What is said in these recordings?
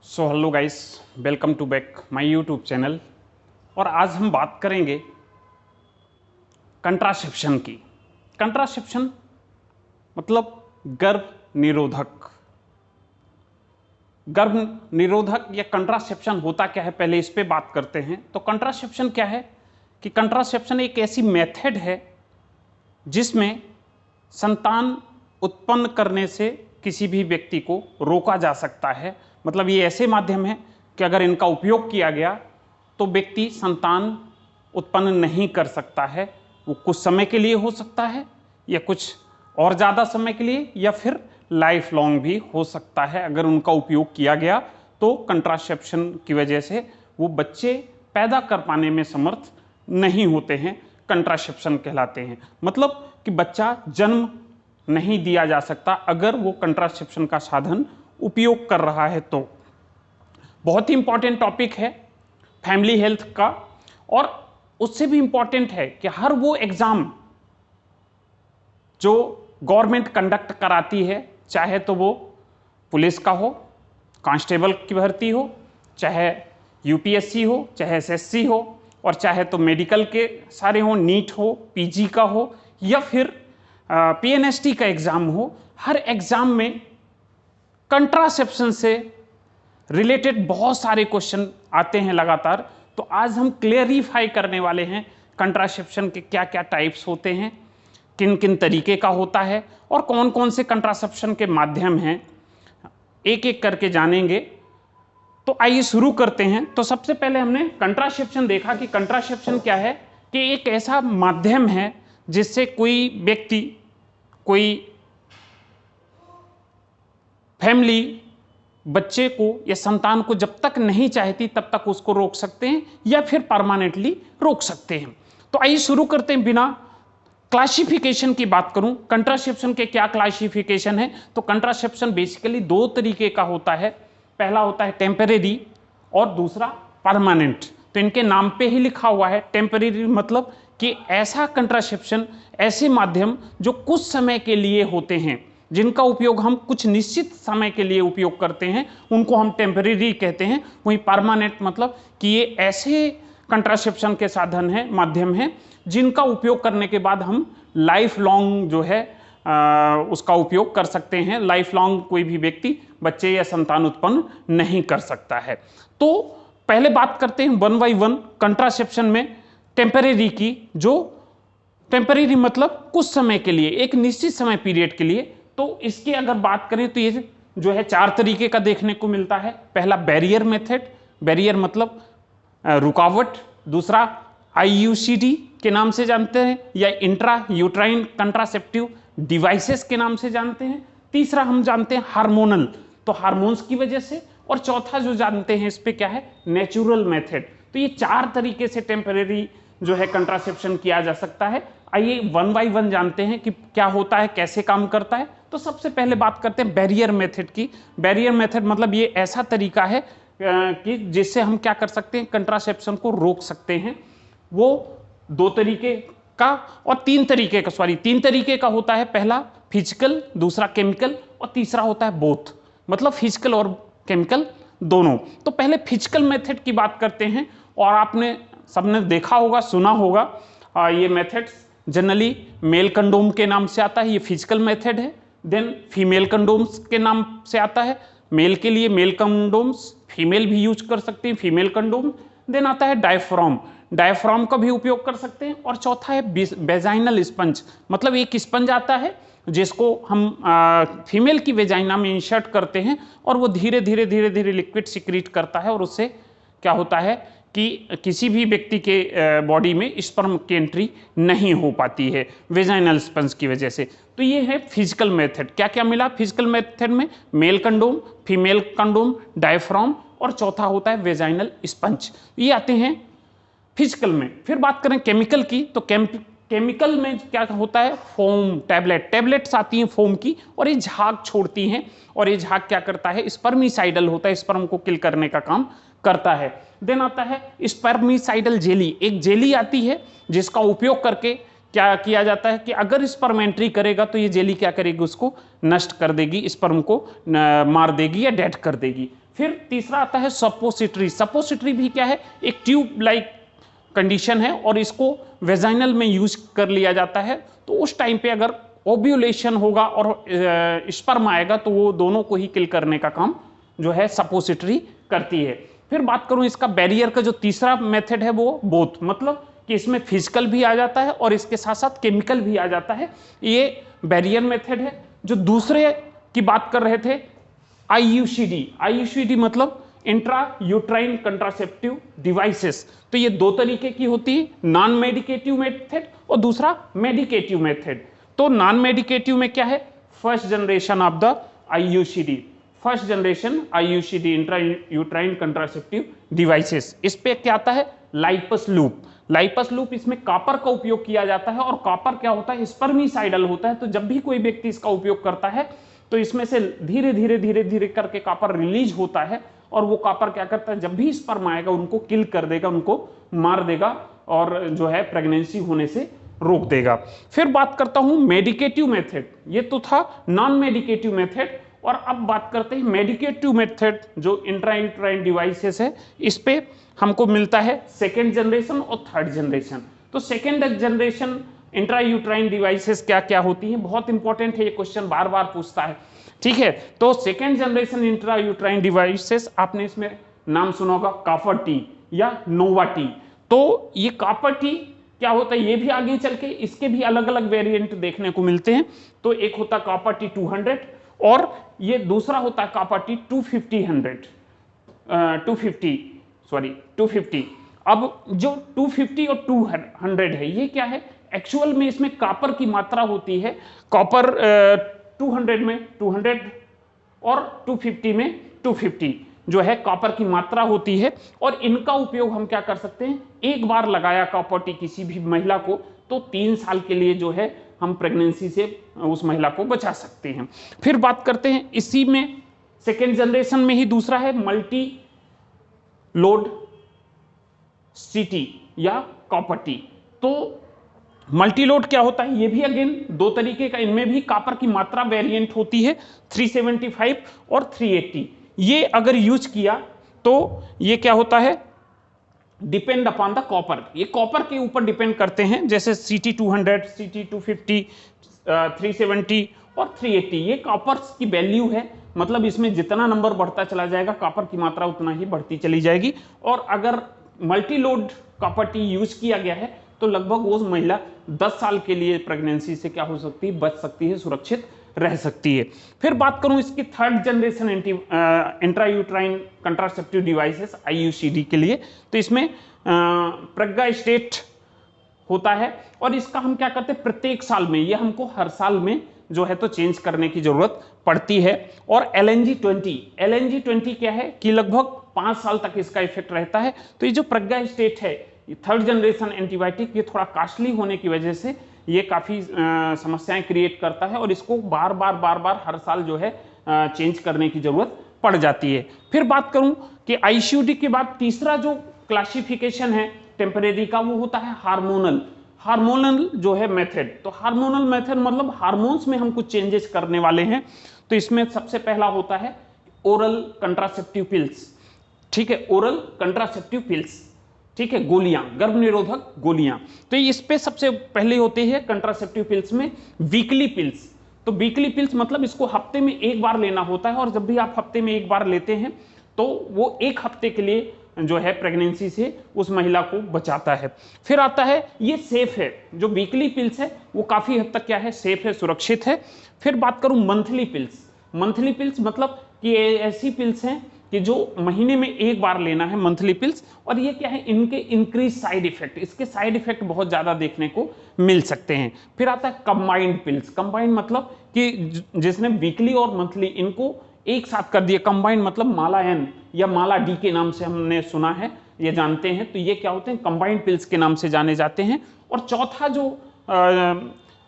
So hello guys, welcome to back my YouTube channel. और आज हम बात करेंगे कंट्रासेप्शन की। कंट्रासेप्शन मतलब गर्भ निरोधक। गर्भ निरोधक या कंट्रासेप्शन होता क्या है, पहले इस पे बात करते हैं। तो कंट्रासेप्शन क्या है कि कंट्रासेप्शन एक ऐसी मेथड है जिसमें संतान उत्पन्न करने से किसी भी व्यक्ति को रोका जा सकता है। मतलब ये ऐसे माध्यम है कि अगर इनका उपयोग किया गया तो व्यक्ति संतान उत्पन्न नहीं कर सकता है। वो कुछ समय के लिए हो सकता है या कुछ और ज़्यादा समय के लिए, या फिर लाइफ लॉन्ग भी हो सकता है। अगर उनका उपयोग किया गया तो कंट्रासेप्शन की वजह से वो बच्चे पैदा कर पाने में समर्थ नहीं होते हैं, कंट्रासेप्शन कहलाते हैं। मतलब कि बच्चा जन्म नहीं दिया जा सकता अगर वो कंट्रासेप्शन का साधन उपयोग कर रहा है। तो बहुत ही इंपॉर्टेंट टॉपिक है फैमिली हेल्थ का। और उससे भी इंपॉर्टेंट है कि हर वो एग्जाम जो गवर्नमेंट कंडक्ट कराती है, चाहे तो वो पुलिस का हो, कांस्टेबल की भर्ती हो, चाहे यूपीएससी हो, चाहे एसएससी हो, और चाहे तो मेडिकल के सारे हो, नीट हो, पीजी का हो, या फिर पीएनएसटी का एग्जाम हो, हर एग्जाम में कंट्रासेप्शन से रिलेटेड बहुत सारे क्वेश्चन आते हैं लगातार। तो आज हम क्लियरिफाई करने वाले हैं कंट्रासेप्शन के क्या क्या टाइप्स होते हैं, किन किन तरीके का होता है, और कौन कौन से कंट्रासेप्शन के माध्यम हैं, एक एक करके जानेंगे। तो आइए शुरू करते हैं। तो सबसे पहले हमने कंट्रासेप्शन देखा कि कंट्रासेप्शन क्या है, कि एक ऐसा माध्यम है जिससे कोई व्यक्ति, कोई फैमिली बच्चे को या संतान को जब तक नहीं चाहती तब तक उसको रोक सकते हैं या फिर परमानेंटली रोक सकते हैं। तो आइए शुरू करते हैं। बिना क्लासिफिकेशन की बात करूं, कंट्रासेप्शन के क्या क्लासिफिकेशन है। तो कंट्रासेप्शन बेसिकली दो तरीके का होता है। पहला होता है टेम्परेरी और दूसरा परमानेंट। तो इनके नाम पे ही लिखा हुआ है। टेम्परेरी मतलब कि ऐसा कंट्रासेप्शन, ऐसे माध्यम जो कुछ समय के लिए होते हैं, जिनका उपयोग हम कुछ निश्चित समय के लिए उपयोग करते हैं, उनको हम टेम्परेरी कहते हैं। वहीं परमानेंट मतलब कि ये ऐसे कंट्रासेप्शन के साधन हैं, माध्यम हैं, जिनका उपयोग करने के बाद हम लाइफ लॉन्ग जो है उसका उपयोग कर सकते हैं। लाइफ लॉन्ग कोई भी व्यक्ति बच्चे या संतान उत्पन्न नहीं कर सकता है। तो पहले बात करते हैं वन बाई वन कंट्रासेप्शन में टेम्परेरी की। जो टेम्परेरी मतलब कुछ समय के लिए, एक निश्चित समय पीरियड के लिए। तो इसकी अगर बात करें तो ये जो है चार तरीके का देखने को मिलता है। पहला बैरियर मेथड, बैरियर मतलब रुकावट। दूसरा आईयूसीडी के नाम से जानते हैं, या इंट्रा यूट्राइन कंट्रासेप्टिव डिवाइसेस के नाम से जानते हैं। तीसरा हम जानते हैं हार्मोनल, तो हार्मोन्स की वजह से। और चौथा जो जानते हैं इस पे क्या है, नेचुरल मेथड। तो ये चार तरीके से टेम्परेरी जो है कंट्रासेप्शन किया जा सकता है। आइए वन बाई वन जानते हैं कि क्या होता है, कैसे काम करता है। तो सबसे पहले बात करते हैं बैरियर मेथड की। बैरियर मेथड मतलब ये ऐसा तरीका है कि जिससे हम क्या कर सकते हैं, कंट्रासेप्शन को रोक सकते हैं। वो दो तरीके का और तीन तरीके का होता है। पहला फिजिकल, दूसरा केमिकल, और तीसरा होता है बोथ, मतलब फिजिकल और केमिकल दोनों। तो पहले फिजिकल मेथड की बात करते हैं। और आपने सबने देखा होगा, सुना होगा, ये मेथड जनरली मेल कंडोम के नाम से आता है, ये फिजिकल मेथड है। देन फीमेल कंडोम्स के नाम से आता है, मेल के लिए मेल कंडोम्स, फीमेल भी यूज कर सकते हैं फीमेल कंडोम। देन आता है डायफ्राम, डायफ्राम का भी उपयोग कर सकते हैं। और चौथा है वेजाइनल स्पंज, मतलब एक स्पंज आता है जिसको हम फीमेल की वेजाइना में इंसर्ट करते हैं, और वो धीरे धीरे लिक्विड सिक्रीट करता है, और उससे क्या होता है कि किसी भी व्यक्ति के बॉडी में स्पर्म की एंट्री नहीं हो पाती है वेजाइनल स्पंज की वजह से। तो ये है फिजिकल मेथड। क्या क्या मिला फिजिकल मेथड में, male condom, female condom, diaphragm, और चौथा होता है वेजाइनल स्पंज। ये आते हैं फिजिकल में। फिर बात करें केमिकल की, तो केमिकल में क्या होता है, फोम, टैबलेट्स आती हैं फोम की, और ये झाग छोड़ती हैं। और ये झाग क्या करता है, स्पर्मिसाइडल होता है, स्पर्म को किल करने का काम करता है। देन आता है स्पर्मिसाइडल जेली, एक जेली आती है जिसका उपयोग करके क्या किया जाता है कि अगर स्पर्म एंट्री करेगा तो ये जेली क्या करेगी, उसको नष्ट कर देगी, स्पर्म को मार देगी या डेड कर देगी। फिर तीसरा आता है सपोसिटरी। सपोसिटरी भी क्या है, एक ट्यूब लाइक कंडीशन है और इसको वेजाइनल में यूज कर लिया जाता है। तो उस टाइम पे अगर ओव्यूलेशन होगा और स्पर्म आएगा तो वो दोनों को ही किल करने का काम जो है सपोसिटरी करती है। फिर बात करूं इसका बैरियर का जो तीसरा मेथड है वो बोथ, मतलब कि इसमें फिजिकल भी आ जाता है और इसके साथ साथ केमिकल भी आ जाता है, ये बैरियर मेथड है। जो दूसरे की बात कर रहे थे आईयूसीडी, आईयूसीडी मतलब इंट्रा यूट्राइन कंट्रासेप्टिव डिवाइसेस। तो ये दो तरीके की होती है, नॉन मेडिकेटिव मेथड और दूसरा मेडिकेटिव मेथड। तो नॉन मेडिकेटिव में क्या है, first generation of the IUCD, first generation IUCD intra uterine contraceptive devices. इस पे क्या आता है, लाइपस लूप। लाइपस लूप, इसमें कॉपर का उपयोग किया जाता है और कॉपर क्या होता है, स्पर्मिसाइडल होता है। तो जब भी कोई व्यक्ति इसका उपयोग करता है तो इसमें से धीरे धीरे धीरे धीरे करके कॉपर रिलीज होता है और वो कॉपर क्या करता है, जब भी स्पर्म आएगा उनको किल कर देगा, उनको मार देगा और जो है प्रेगनेंसी होने से रोक देगा। फिर बात करता हूं मेडिकेटिव मेथड, ये तो था नॉन मेडिकेटिव मेथड। और अब बात करते हैं मेडिकेटिव मेथड, जो इंट्रायूट्राइन डिवाइसेस है, इस पे हमको मिलता है सेकेंड जनरेशन और थर्ड जनरेशन। तो सेकेंड जनरेशन इंट्रायूट्राइन डिवाइसेस क्या क्या होती हैं, बहुत इंपॉर्टेंट है, ये क्वेश्चन बार बार पूछता है, ठीक है। तो सेकेंड जनरेशन इंट्रायूट्राइन डिवाइसेस, आपने इसमें नाम सुना होगा कॉपर टी या नोवा टी। तो ये कॉपर टी क्या होता है, ये भी आगे चल के इसके भी अलग अलग वेरिएंट देखने को मिलते हैं। तो एक होता है कॉपर टी 200 और ये दूसरा होता है कॉपर टी 250। अब जो 250 और 200 है, ये क्या है, एक्चुअल में इसमें कॉपर की मात्रा होती है, कॉपर 200 में 200 और 250 में 250 जो है कॉपर की मात्रा होती है। और इनका उपयोग हम क्या कर सकते हैं, एक बार लगाया कॉपर टी किसी भी महिला को तो 3 साल के लिए जो है हम प्रेगनेंसी से उस महिला को बचा सकते हैं। फिर बात करते हैं इसी में सेकेंड जनरेशन में ही दूसरा है मल्टी लोड सीटी या कॉपर टी। तो मल्टीलोड क्या होता है, ये भी अगेन दो तरीके का, इनमें भी कॉपर की मात्रा वेरिएंट होती है 375 और 380। ये अगर यूज किया तो ये क्या होता है, डिपेंड अपॉन द कॉपर, ये कॉपर के ऊपर डिपेंड करते हैं। जैसे CT 200, CT 250, 370 और 380, ये कॉपर की वैल्यू है, मतलब इसमें जितना नंबर बढ़ता चला जाएगा कॉपर की मात्रा उतना ही बढ़ती चली जाएगी। और अगर मल्टीलोड कॉपर टी यूज किया गया है तो लगभग वो महिला 10 साल के लिए प्रेगनेंसी से क्या हो सकती है, बच सकती है, सुरक्षित रह सकती है। फिर बात करूं इसकी third generation intrauterine contraceptive devices IUCD के लिए, तो इसमें प्रज्ञा स्टेट होता है और इसका हम क्या करते हैं, प्रत्येक साल में, ये हमको हर साल में जो है तो चेंज करने की जरूरत पड़ती है। और LNG-20 क्या है कि लगभग 5 साल तक इसका इफेक्ट रहता है। तो ये जो प्रज्ञा स्टेट है, थर्ड जनरेशन एंटीबायोटिक, ये थोड़ा कॉस्टली होने की वजह से ये काफ़ी समस्याएं क्रिएट करता है और इसको बार बार हर साल जो है चेंज करने की जरूरत पड़ जाती है। फिर बात करूं कि IUCD के बाद तीसरा जो क्लासिफिकेशन है टेम्परेरी का, वो होता है हार्मोनल जो है मेथड। तो हार्मोनल मेथड मतलब हार्मोन्स में हम कुछ चेंजेस करने वाले हैं। तो इसमें सबसे पहला होता है ओरल कंट्रासेप्टिव पिल्स, ठीक है, ओरल कंट्रासेप्टिव पिल्स, ठीक है, गोलियां, गर्भ निरोधक गोलियां। तो इस पे सबसे पहले होते हैं कंट्रासेप्टिव पिल्स में वीकली पिल्स। तो वीकली पिल्स मतलब इसको हफ्ते में एक बार लेना होता है और जब भी आप हफ्ते में एक बार लेते हैं तो वो एक हफ्ते के लिए जो है प्रेगनेंसी से उस महिला को बचाता है। फिर आता है ये सेफ है, जो वीकली पिल्स है वो काफी हद तक क्या है, सेफ है, सुरक्षित है। फिर बात करूं मंथली पिल्स मतलब कि ऐसी पिल्स हैं कि जो महीने में एक बार लेना है, मंथली पिल्स। और ये क्या है, इनके इंक्रीज साइड इफेक्ट, इसके साइड इफेक्ट बहुत ज्यादा देखने को मिल सकते हैं। फिर आता है कंबाइंड पिल्स, कंबाइंड मतलब कि जिसने वीकली और मंथली इनको एक साथ कर दिया, कंबाइंड मतलब माला N या माला D के नाम से हमने सुना है, ये जानते हैं। तो ये क्या होते हैं, कंबाइंड पिल्स के नाम से जाने जाते हैं। और चौथा जो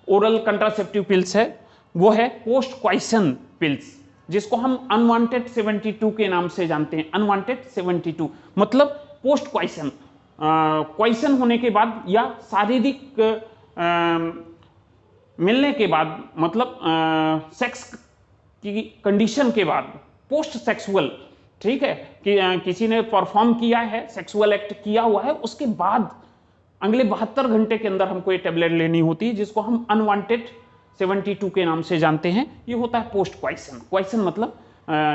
ओरल कंट्रासेप्टिव पिल्स है वो है पोस्ट क्वाइसन पिल्स, जिसको हम अनवांटेड 72 के नाम से जानते हैं। अनवांटेड 72 मतलब पोस्ट क्वाइसन, क्वाइसन होने के बाद या शारीरिक मिलने के बाद, मतलब सेक्स की कंडीशन के बाद, पोस्ट सेक्सुअल ठीक है, कि किसी ने परफॉर्म किया है, सेक्सुअल एक्ट किया हुआ है, उसके बाद अगले 72 घंटे के अंदर हमको ये टेबलेट लेनी होती है, जिसको हम अनवांटेड 72 के नाम से जानते हैं। ये होता है पोस्ट क्वाइसन। क्वाइसन मतलब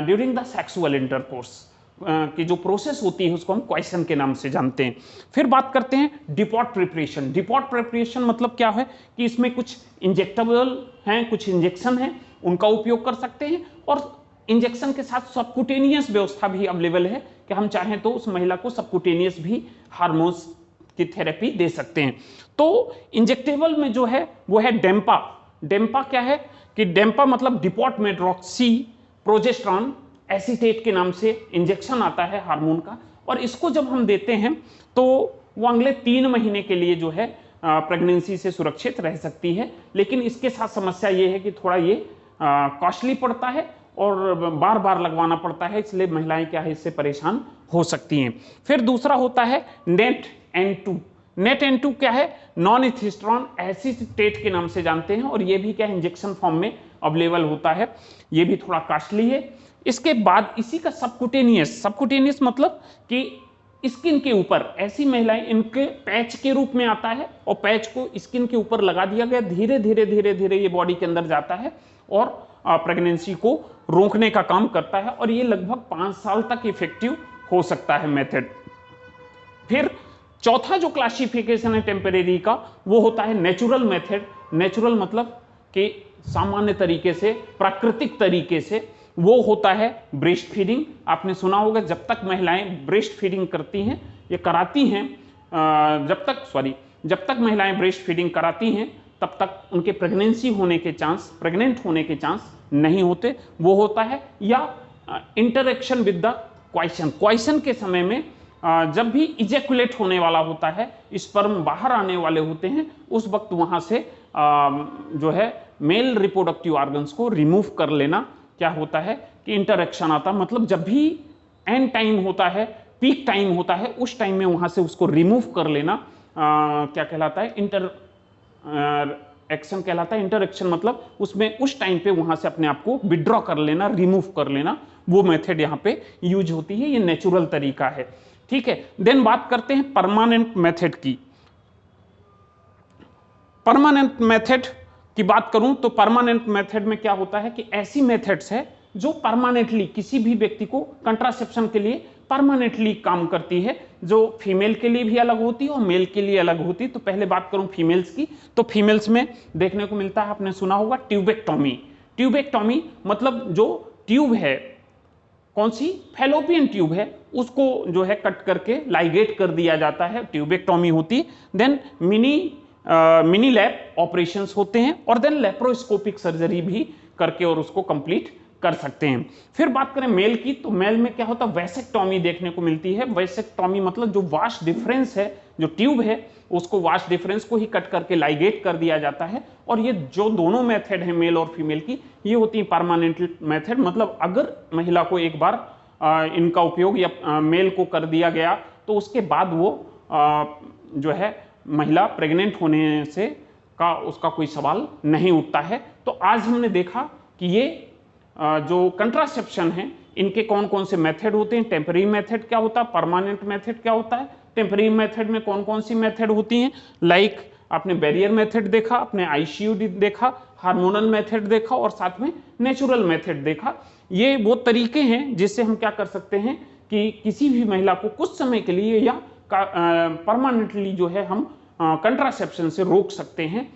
ड्यूरिंग द सेक्सुअल इंटरकोर्स की जो प्रोसेस होती है उसको हम क्वाइसन के नाम से जानते हैं। फिर बात करते हैं डिपॉट प्रिपरेशन। डिपॉट प्रिपरेशन मतलब क्या है कि इसमें कुछ इंजेक्टेबल हैं, कुछ इंजेक्शन हैं, उनका उपयोग कर सकते हैं, और इंजेक्शन के साथ सबकुटेनियस व्यवस्था भी अवेलेबल है कि हम चाहें तो उस महिला को सबकुटेनियस भी हार्मोन्स की थेरेपी दे सकते हैं। तो इंजेक्टेबल में जो है वो है डेम्पा। डेम्पा क्या है कि डेम्पा मतलब डिपॉट मेड्रोक्सी प्रोजेस्टेरॉन एसीटेट के नाम से इंजेक्शन आता है हार्मोन का, और इसको जब हम देते हैं तो वो अगले 3 महीने के लिए जो है प्रेगनेंसी से सुरक्षित रह सकती है। लेकिन इसके साथ समस्या ये है कि थोड़ा ये कॉस्टली पड़ता है और बार बार लगवाना पड़ता है, इसलिए महिलाएं क्या है इससे परेशान हो सकती हैं। फिर दूसरा होता है नेट N2। नेट N2 क्या है? नॉन इथिस्ट्रॉन एसीटेट के नाम से जानते हैं, और ये भी क्या है इंजेक्शन फॉर्म में अवेलेबल होता है, ये भी थोड़ा कॉस्टली है। इसके बाद इसी का सबकुटेनियस। सबकुटेनियस मतलब कि स्किन के ऊपर, ऐसी महिलाएं इनके पैच के रूप में आता है और पैच को स्किन के ऊपर लगा दिया गया, धीरे धीरे धीरे धीरे ये बॉडी के अंदर जाता है और प्रेगनेंसी को रोकने का काम करता है, और ये लगभग 5 साल तक इफेक्टिव हो सकता है मेथड। फिर चौथा जो क्लासिफिकेशन है टेम्परेरी का वो होता है नेचुरल मेथड। नेचुरल मतलब कि सामान्य तरीके से, प्राकृतिक तरीके से, वो होता है ब्रेस्ट फीडिंग। आपने सुना होगा जब तक महिलाएं ब्रेस्ट फीडिंग करती हैं, ये कराती हैं, जब तक महिलाएं ब्रेस्ट फीडिंग कराती हैं तब तक उनके प्रेगनेंट होने के चांस नहीं होते, वो होता है। या इंटरेक्शन विद द क्वाइसन। क्वाइसन के समय में जब भी इजेकुलेट होने वाला होता है, स्पर्म बाहर आने वाले होते हैं, उस वक्त वहां से जो है मेल रिप्रोडक्टिव ऑर्गन्स को रिमूव कर लेना क्या होता है कि इंटरेक्शन आता, मतलब जब भी एंड टाइम होता है, पीक टाइम होता है, उस टाइम में वहां से उसको रिमूव कर लेना क्या कहलाता है? एक्शन कहलाता है। इंटरेक्शन मतलब उसमें उस टाइम पे वहां से अपने आप को विड्रॉ कर लेना, रिमूव कर लेना, वो मेथड यहाँ पे यूज होती है। ये नेचुरल तरीका है, ठीक है। देन बात करते हैं परमानेंट मेथड की। परमानेंट मेथड की बात करूं तो परमानेंट मेथड में क्या होता है कि ऐसी मेथड्स है जो परमानेंटली किसी भी व्यक्ति को कंट्रासेप्शन के लिए परमानेंटली काम करती है, जो फीमेल के लिए भी अलग होती है और मेल के लिए अलग होती है। तो पहले बात करूं फीमेल्स की, तो फीमेल्स में देखने को मिलता है, आपने सुना होगा ट्यूबेक्टॉमी। ट्यूबेक्टॉमी मतलब जो ट्यूब है, कौन सी? फैलोपियन ट्यूब है, उसको जो है कट करके लाइगेट कर दिया जाता है, ट्यूबेक्टॉमी होती है। देन मिनी लैप ऑपरेशंस होते हैं, और देन लेप्रोस्कोपिक सर्जरी भी करके और उसको कंप्लीट कर सकते हैं। फिर बात करें मेल की, तो मेल में क्या होता है? वैसेक्टॉमी देखने को मिलती है। वैसेक्टॉमी मतलब जो वाश डिफरेंस है, जो ट्यूब है, उसको वाश डिफरेंस को ही कट करके लाइगेट कर दिया जाता है। और ये जो दोनों मेथड है मेल और फीमेल की, ये होती है परमानेंट मेथड। मतलब अगर महिला को एक बार इनका उपयोग या मेल को कर दिया गया तो उसके बाद वो जो है महिला प्रेग्नेंट होने से का उसका कोई सवाल नहीं उठता है। तो आज हमने देखा कि ये जो कंट्रासेप्शन है, इनके कौन कौन से मेथड होते हैं। टेम्परेरी मेथड क्या होता है, परमानेंट मेथड क्या होता है, टेम्परेरी मेथड में कौन कौन सी मेथड होती हैं, लाइक आपने बैरियर मेथड देखा, आपने ICU देखा, हार्मोनल मेथड देखा, और साथ में नेचुरल मेथड देखा। ये वो तरीके हैं जिससे हम क्या कर सकते हैं कि किसी भी महिला को कुछ समय के लिए या परमानेंटली जो है हम कंट्रासेप्शन से रोक सकते हैं।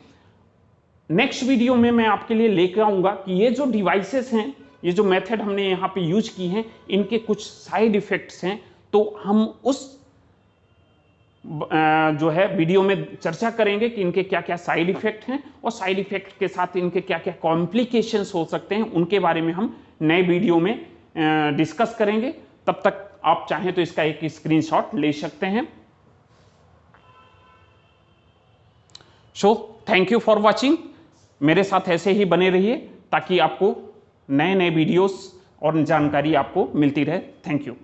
नेक्स्ट वीडियो में मैं आपके लिए लेकर आऊंगा कि ये जो डिवाइसेस हैं, ये जो मेथड हमने यहाँ पे यूज की हैं, इनके कुछ साइड इफेक्ट्स हैं, तो हम उस जो है वीडियो में चर्चा करेंगे कि इनके क्या क्या साइड इफेक्ट हैं, और साइड इफेक्ट के साथ इनके क्या क्या कॉम्प्लिकेशंस हो सकते हैं, उनके बारे में हम नए वीडियो में डिस्कस करेंगे। तब तक आप चाहें तो इसका एक स्क्रीनशॉट ले सकते हैं। So thank you for watching. मेरे साथ ऐसे ही बने रहिए ताकि आपको नए नए वीडियोस और जानकारी आपको मिलती रहे। Thank you.